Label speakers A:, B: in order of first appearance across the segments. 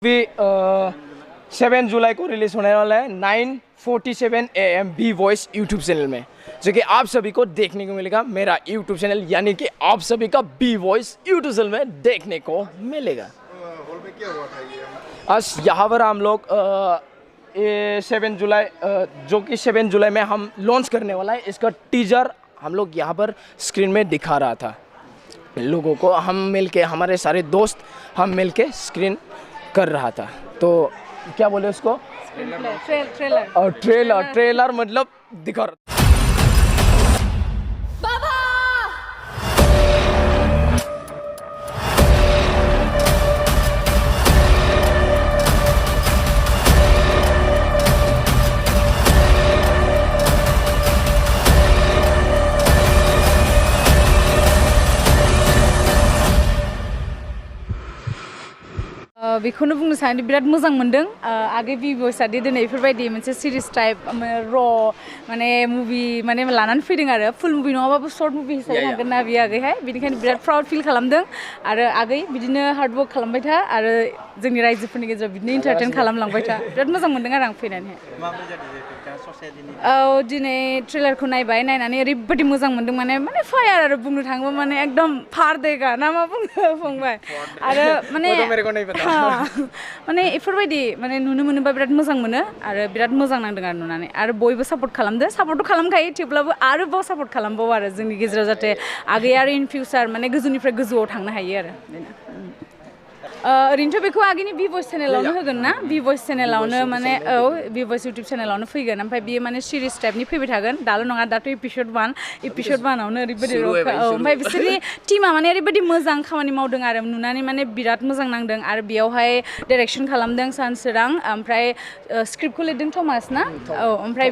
A: भी 7 जुलाई को रिलीज होने वाला है 9:47 AM B Voice YouTube channel में, जो कि आप सभी को देखने को मिलेगा। मेरा यूट्यूब चैनल यानी कि आप सभी का बी वॉइस यूट्यूब चैनल में देखने को मिलेगा।
B: हॉल में क्या हुआ था ये?
A: आज यहाँ पर हम लोग 7 जुलाई जो कि 7 जुलाई में हम लॉन्च करने वाला है, इसका टीजर हम लोग यहाँ पर स्क्रीन में दिखा रहा था लोगों को। हम मिलके, हमारे सारे दोस्त हम मिलके स्क्रीन कर रहा था। तो क्या बोले उसको, ट्रेलर मतलब दिखा रहा।
C: बेखौनो बुंनो सानोदि बिराद मोजां मोनदों। आगे बि बयसआदि दिनै बेफोरबायदि मोनसे सिरिज टाइप र माने मुभि माने लानानै फैदों आरो फुल मुभि नङाबाबो सर्ट मुभि हिसाबै थांगोन ना बियो आगैहाय, बेनिखायनो बिराद प्राउड फिल खालामदों। आरो आगै बिदिनो हार्ड वर्क खालामबाय था आरो जोंनि रायजोफोरनि गेजेराव बिदिनो एन्टारटेन खालामलांबाय था। बिराद मोजां मोनदों आरो आं फैनानैहाय। औ दिनै ट्रेलारखौ नायनानै ओरैबायदि मोजां मोनदों, माने फायार आरो बुंनो थाङोबा माने एकदम फारदेगा ना मा बुङो फंबाय। आरो माने इफोरबायदि माने नुनो मोनोबा बिराद मोजां मोनो आरो बिराद मोजां नांदों आरो नुनानै। आरो बयबो सापर्ट खालामदो, सापर्टथ' खालामखायो, थेवब्लाबो आरोबाव सापर्ट खालामबावो आरो जोंनि गेजेराव, जाहाथे आगै आरो इन फिउचार माने गोजौनिफ्राय गोजौआव थांनो हायो आरो बेनो। ओरैनोथ' बेखौ आगैनि बि भइस चेनेलावनो होगोन ना, बि भइस चेनेलावनो माने औ बि भइस इउटुब चेनेलावनो फैगोन। ओमफ्राय बियो माने सिरिज टाइपनि फैबाय थागोन, दाल' नङा, दाथ' एपिसड 1 ओरैबायदि ओमफ्राय बिसोरनि टिमा माने ओरैबायदि मोजां खामानि मावदों आरो नुनानै माने बिराद मोजां नांदों। आरो बेयावहाय डाइरेक्सन खालामदों सानसोरां, ओमफ्राय स्क्रिप्टखौ लिरदों थमास ना, औ ओमफ्राय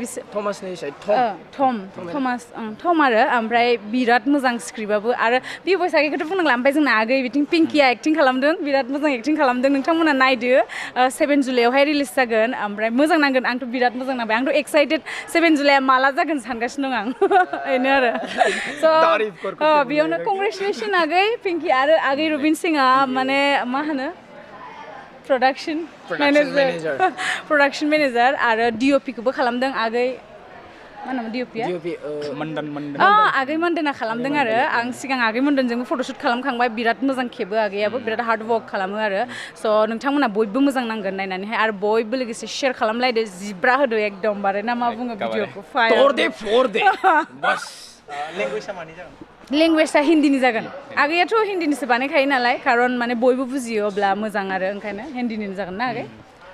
C: थम आरो ओमफ्राय बिराद मोजां स्क्रिप्टआबो। आरो बि भइस आगैखौथ' बुंनांला, ओमफ्राय जोंना आगै बिथिं पिंकिया एक्टिं खालामदों, बिराद मोजां एक्टिं खालामदों। नोंथांमोना नायदो, 7 जुलाइआवहाय रिलिज जागोन, ओमफ्राय मोजां नांगोन। आंथ' बिराद मोजां नांबाय, आंथ' एक्साइटेड 7 जुलाइआ माला जागोन सानगासिनो दं आं। बेनो आरो स' बेयावनो कंग्रेचुलेसन आगै पिंकि आरो आगै रुबिन सिंआ माने मा होनो प्रडाक्शन मेनेजार आरो डिअपिखौबो खालामदों आगै। मा होनोमोन डिअपिया? आगै मन्दना खालामदों आरो आं सिगां आगै मन्दनजोंबो फट'शुट खालामखांबाय। बिराद मोजां खेबो आगैयाबो, बिराद हार्ड वर्क खालामो आरो। स' नोंथांमोना बयबो मोजां नांगोन नायनानैहाय, आरो बयबो लोगोसे शेयार खालामलायदो, जिब्रा होदो एकदमबारे ना मा बुङो भिडिअखौ। लेंगुवेजआ हिन्दीनि जागोन। आगैयाथ' हिन्दीनिसो बानायखायो नालाय, खारन माने बयबो बुजियो अब्ला मोजां आरो ओंखायनो हिन्दीनिनो जागोन ना आगै।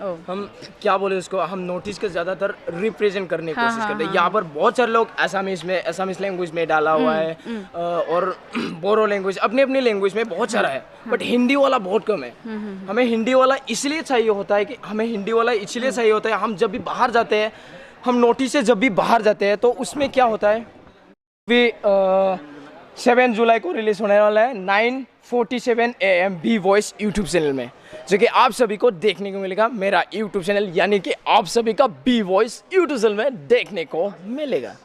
A: हम क्या बोले उसको, हम नोटिस के ज़्यादातर रिप्रेजेंट करने की कोशिश करते हैं। यहाँ पर बहुत सारे लोग एसामीज लैंग्वेज में डाला हुआ है, और बोरो लैंग्वेज अपनी अपनी लैंग्वेज में बहुत सारा है, बट हिंदी वाला बहुत कम है। हमें हिंदी वाला इसलिए चाहिए होता है हम जब भी बाहर जाते हैं, हम नोटिस से जब भी बाहर जाते हैं, तो उसमें क्या होता है भी 7 जुलाई को रिलीज होने वाला है 9:47 AM B Voice YouTube channel में, जो कि आप सभी को देखने को मिलेगा। मेरा यूट्यूब चैनल यानी कि आप सभी का बी वॉइस यूट्यूब चैनल में देखने को मिलेगा।